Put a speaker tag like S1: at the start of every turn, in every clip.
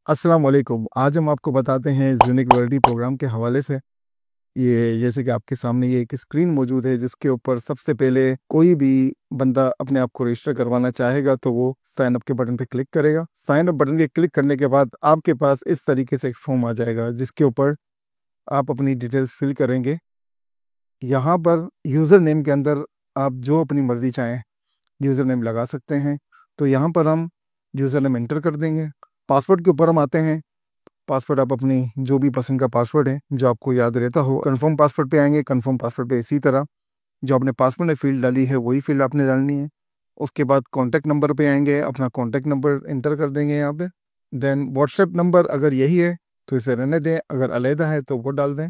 S1: अस्सलाम वालेकुम। आज हम आपको बताते हैं यूनिक लॉयल्टी प्रोग्राम के हवाले से। ये जैसे कि आपके सामने ये एक स्क्रीन मौजूद है जिसके ऊपर सबसे पहले कोई भी बंदा अपने आप को रजिस्टर करवाना चाहेगा तो वो साइन अप के बटन पे क्लिक करेगा। साइन अप बटन के क्लिक करने के बाद आपके पास इस तरीके से एक फॉर्म आ जाएगा जिसके ऊपर आप अपनी डिटेल्स फिल करेंगे। यहाँ पर यूज़र नेम के अंदर आप जो अपनी मर्ज़ी चाहें यूज़र नेम लगा सकते हैं। तो यहाँ पर हम यूज़र नेम एंटर कर देंगे। पासवर्ड के ऊपर हम आते हैं। पासवर्ड आप अपनी जो भी पसंद का पासवर्ड है जो आपको याद रहता हो। कंफर्म पासवर्ड पे आएंगे। कंफर्म पासवर्ड पे इसी तरह जो आपने पासवर्ड में फील्ड डाली है वही फील्ड आपने डालनी है। उसके बाद कॉन्टैक्ट नंबर पे आएंगे, अपना कॉन्टैक्ट नंबर इंटर कर देंगे यहाँ पे। देन व्हाट्सएप नंबर अगर यही है तो इसे रहने दें, अगर अलहदा है तो वो डाल दें।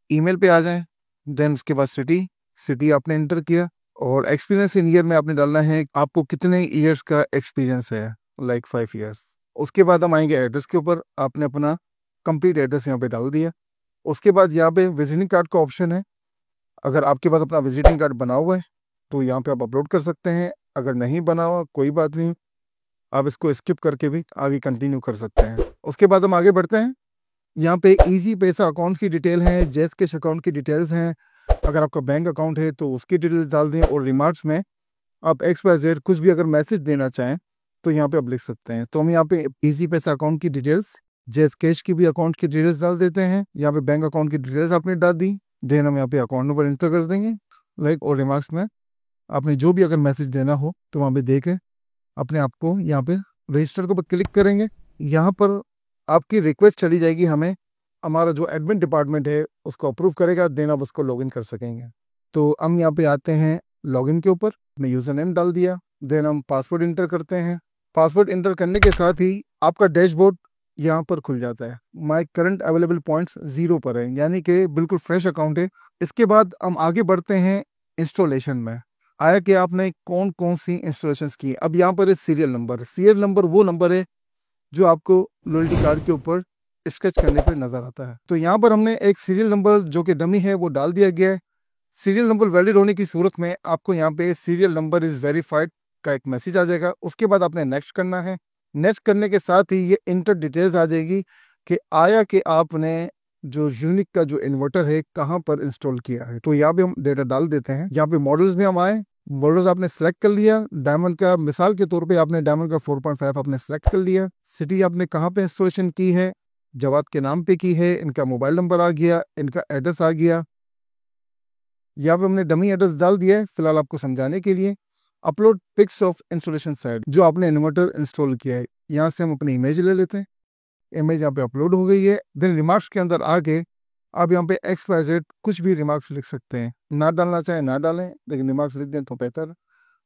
S1: ईमेल पे आ जाएं। देन उसके बाद सिटी आपने इंटर किया और एक्सपीरियंस इन ईयर में आपने डालना है आपको कितने ईयर्स का एक्सपीरियंस है, लाइक 5 ईयर्स। उसके बाद हम आएंगे एड्रेस के ऊपर। आपने अपना कंप्लीट एड्रेस यहाँ पे डाल दिया। उसके बाद यहाँ पे विजिटिंग कार्ड का ऑप्शन है। अगर आपके पास अपना विजिटिंग कार्ड बना हुआ है तो यहाँ पे आप अपलोड कर सकते हैं। अगर नहीं बना हुआ कोई बात नहीं, आप इसको स्किप करके भी आगे कंटिन्यू कर सकते हैं। उसके बाद हम आगे बढ़ते हैं। यहाँ पे इजी पैसा अकाउंट की डिटेल है, जैस कैश अकाउंट की डिटेल्स हैं। अगर आपका बैंक अकाउंट है तो उसकी डिटेल्स डाल दें और रिमार्क्स में आप XYZ कुछ भी अगर मैसेज देना चाहें तो यहाँ पे आप लिख सकते हैं। तो हम यहाँ पे इजी पैसा अकाउंट की डिटेल्स, जैस कैश की भी अकाउंट की डिटेल्स डाल देते हैं। यहाँ पे बैंक अकाउंट की डिटेल्स आपने डाल दी। देन हम यहाँ पे अकाउंट नंबर एंटर कर देंगे लाइक, और रिमार्क्स में आपने जो भी अगर मैसेज देना हो तो वहाँ पे दे के अपने आप को यहाँ पे रजिस्टर के ऊपर क्लिक करेंगे। यहाँ पर आपकी रिक्वेस्ट चली जाएगी हमें, हमारा जो एडमिन डिपार्टमेंट है उसको अप्रूव करेगा, देन आप उसको लॉगिन कर सकेंगे। तो हम यहाँ पे आते हैं लॉगिन के ऊपर। मैं यूज़र नेम डाल दिया। देन हम पासवर्ड इंटर करते हैं। पासवर्ड इंटर करने के साथ ही आपका डैशबोर्ड यहाँ पर खुल जाता है। माय करंट अवेलेबल पॉइंट्स 0 पर है, यानी कि बिल्कुल फ्रेश अकाउंट है। इसके बाद हम आगे बढ़ते हैं इंस्टॉलेशन में। आया कि आपने कौन कौन सी इंस्टॉलेशंस की। अब यहाँ पर है सीरियल नंबर। सीरियल नंबर वो नंबर है जो आपको लॉयल्टी कार्ड के ऊपर स्केच करने पर नज़र आता है। तो यहाँ पर हमने एक सीरियल नंबर जो कि डमी है वो डाल दिया गया है। सीरियल नंबर वैलिड होने की सूरत में आपको यहाँ पे सीरियल नंबर इज़ वेरीफाइड का एक मैसेज आ जाएगा। उसके बाद आपने नेक्स्ट करना है। नेक्स्ट करने के साथ ही ये इंटर डिटेल्स आ जाएगी कि आया कि आपने जो यूनिक का जो इन्वर्टर है कहाँ पर इंस्टॉल किया है। तो यहाँ पे हम डेटा डाल देते हैं। यहाँ पे मॉडल्स में हम आए, मॉडल्स आपने सेलेक्ट कर लिया। डायमंड का मिसाल के तौर पे आपने डायमंड का 4.5 आपने सेलेक्ट कर लिया। सिटी आपने कहाँ पे इंस्टॉलेशन की है, जवाद के नाम पे की है। इनका मोबाइल नंबर आ गया, इनका एड्रेस आ गया। यहाँ पे हमने डमी एड्रेस डाल दिया है फिलहाल आपको समझाने के लिए। Upload pics of installation site, जो आपने इन्वर्टर इंस्टॉल किया है। यहाँ से हम अपनी इमेज ले लेते हैं। इमेज यहाँ पे अपलोड हो गई है। देन रिमार्क्स के अंदर आके आप यहाँ पे XYZ कुछ भी रिमार्क्स लिख सकते हैं। ना डालना चाहें ना डालें, लेकिन रिमार्क्स लिख दें तो बेहतर।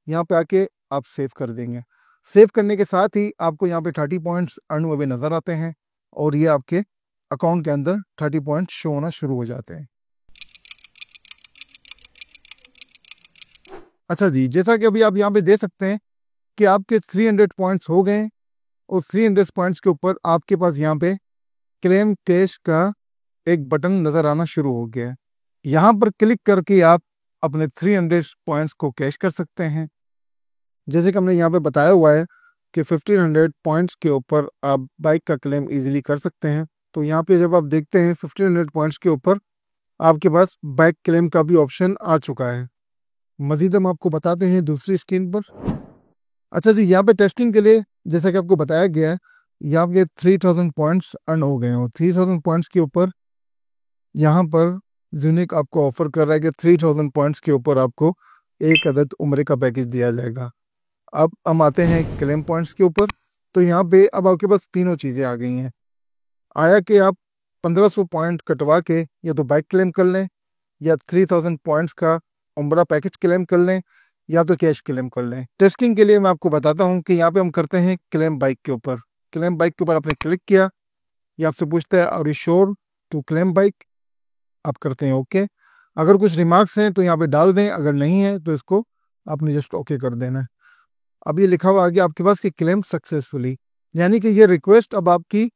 S1: यहाँ पे आके आप सेव कर देंगे। सेव करने के साथ ही आपको यहाँ पे 30 पॉइंट्स अर्न हुए नज़र आते हैं और ये आपके अकाउंट के अंदर 30 पॉइंट शो होना शुरू हो जाते हैं। अच्छा जी, जैसा कि अभी आप यहाँ पे देख सकते हैं कि आपके 300 पॉइंट्स हो गए और 300 पॉइंट्स के ऊपर आपके पास यहाँ पे क्लेम कैश का एक बटन नज़र आना शुरू हो गया है। यहाँ पर क्लिक करके आप अपने 300 पॉइंट्स को कैश कर सकते हैं। जैसे कि हमने यहाँ पे बताया हुआ है कि 1500 पॉइंट्स के ऊपर आप बाइक का क्लेम इजीली कर सकते हैं। तो यहाँ पे जब आप देखते हैं 1500 पॉइंट्स के ऊपर आपके पास बाइक क्लेम का भी ऑप्शन आ चुका है। मजीद हम आपको बताते हैं दूसरी स्क्रीन पर। अच्छा जी, यहाँ पे टेस्टिंग के लिए जैसा कि आपको बताया गया है, यहाँ पे 3000 पॉइंट्स अर्न हो गए हैं और 3000 पॉइंट्स के ऊपर यहाँ पर यूनिक आपको ऑफर कर रहा है कि 3000 पॉइंट्स के ऊपर आपको एक अदद उम्रे का पैकेज दिया जाएगा। अब हम आते हैं क्लेम पॉइंट्स के ऊपर। तो यहाँ पे अब आपके पास तीनों चीज़ें आ गई हैं। आया कि आप 1500 पॉइंट कटवा के या तो बाइक क्लेम कर लें, या 3000 पॉइंट्स का उम्रा पैकेज क्लेम कर लें, या तो कैश क्लेम कर लें। टेस्टिंग के लिए मैं आपको बताता हूँ कि यहाँ पे हम करते हैं क्लेम बाइक के ऊपर। क्लेम बाइक के ऊपर आपने क्लिक किया, ये आपसे पूछता है are you sure to claim bike. आप करते हैं ओके। अगर कुछ रिमार्क्स हैं तो यहाँ पे डाल दें, अगर नहीं है तो इसको आपने जस्ट ओके कर देना है। अब ये लिखा हुआ आ गया आपके पास कि क्लेम सक्सेसफुली, यानी कि ये रिक्वेस्ट अब आपकी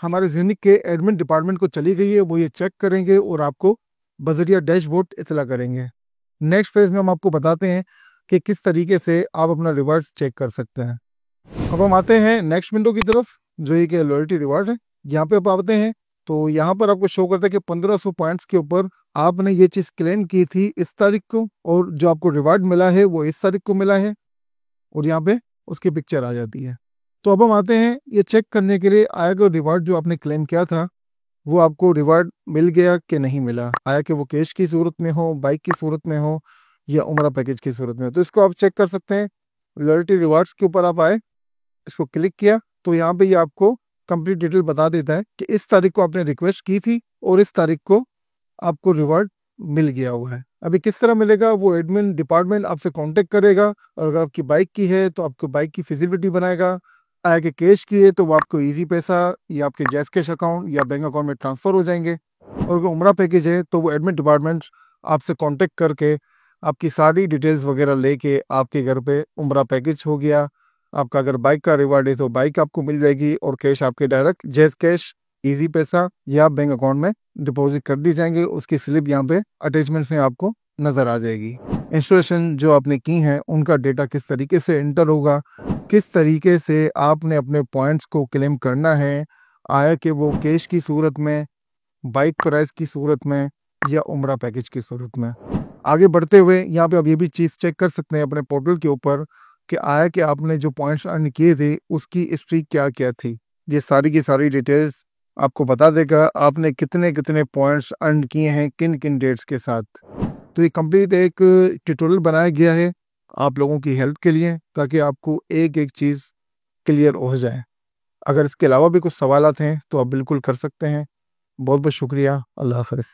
S1: हमारे यूनिक के एडमिन डिपार्टमेंट को चली गई है। वो ये चेक करेंगे और आपको बजरिया डैशबोर्ड इतला करेंगे। नेक्स्ट फेज में हम आपको बताते हैं कि किस तरीके से आप अपना रिवर्स चेक कर सकते हैं। अब हम आते हैं नेक्स्ट विंडो की तरफ। जो ये लॉयल्टी रिवार्ड है, यहाँ पे आप आते हैं तो यहाँ पर आपको शो करता है कि 1500 पॉइंट्स के ऊपर आपने ये चीज़ क्लेम की थी इस तारीख को, और जो आपको रिवार्ड मिला है वो इस तारीख को मिला है, और यहाँ पे उसकी पिक्चर आ जाती है। तो अब हम आते हैं ये चेक करने के लिए आया कि रिवार्ड जो आपने क्लेम किया था वो आपको रिवार्ड मिल गया कि नहीं मिला, आया कि वो कैश की सूरत में हो, बाइक की सूरत में हो, या उम्रा पैकेज की सूरत में हो। तो इसको आप चेक कर सकते हैं। लॉयल्टी रिवार्ड्स के ऊपर आप आए, इसको क्लिक किया तो यहाँ पे ये आपको कंप्लीट डिटेल बता देता है कि इस तारीख को आपने रिक्वेस्ट की थी और इस तारीख को आपको रिवार्ड मिल गया हुआ है। अभी किस तरह मिलेगा, वो एडमिन डिपार्टमेंट आपसे कांटेक्ट करेगा, और अगर आपकी बाइक की है तो आपको बाइक की फिजिबिलिटी बनाएगा, आगे कैश की है तो वो आपको इजी पैसा या आपके जैस कैश अकाउंट या बैंक अकाउंट में ट्रांसफ़र हो जाएंगे, और अगर उम्रा पैकेज है तो वो एडमिन डिपार्टमेंट आपसे कांटेक्ट करके आपकी सारी डिटेल्स वगैरह लेके आपके घर पे उम्रा पैकेज हो गया। आपका अगर बाइक का रिवार्ड है तो बाइक आपको मिल जाएगी, और कैश आपके डायरेक्ट जैस कैश, इजी पैसा या बैंक अकाउंट में डिपॉजिट कर दी जाएंगे। उसकी स्लिप यहाँ पे अटैचमेंट में आपको नज़र आ जाएगी। इंस्टॉलेशन जो आपने की है उनका डेटा किस तरीके से एंटर होगा, किस तरीके से आपने अपने पॉइंट्स को क्लेम करना है, आया कि वो कैश की सूरत में, बाइक प्राइस की सूरत में, या उम्रा पैकेज की सूरत में। आगे बढ़ते हुए यहाँ पे आप ये भी चीज़ चेक कर सकते हैं अपने पोर्टल के ऊपर कि आया कि आपने जो पॉइंट्स अर्न किए थे उसकी हिस्ट्री क्या क्या थी। ये सारी की सारी डिटेल्स आपको बता देगा आपने कितने कितने पॉइंट्स अर्न किए हैं किन किन डेट्स के साथ। तो ये कंप्लीट एक ट्यूटोरियल बनाया गया है आप लोगों की हेल्प के लिए, ताकि आपको एक एक चीज़ क्लियर हो जाए। अगर इसके अलावा भी कुछ सवालात हैं तो आप बिल्कुल कर सकते हैं। बहुत बहुत शुक्रिया। अल्लाह हाफ़िज़।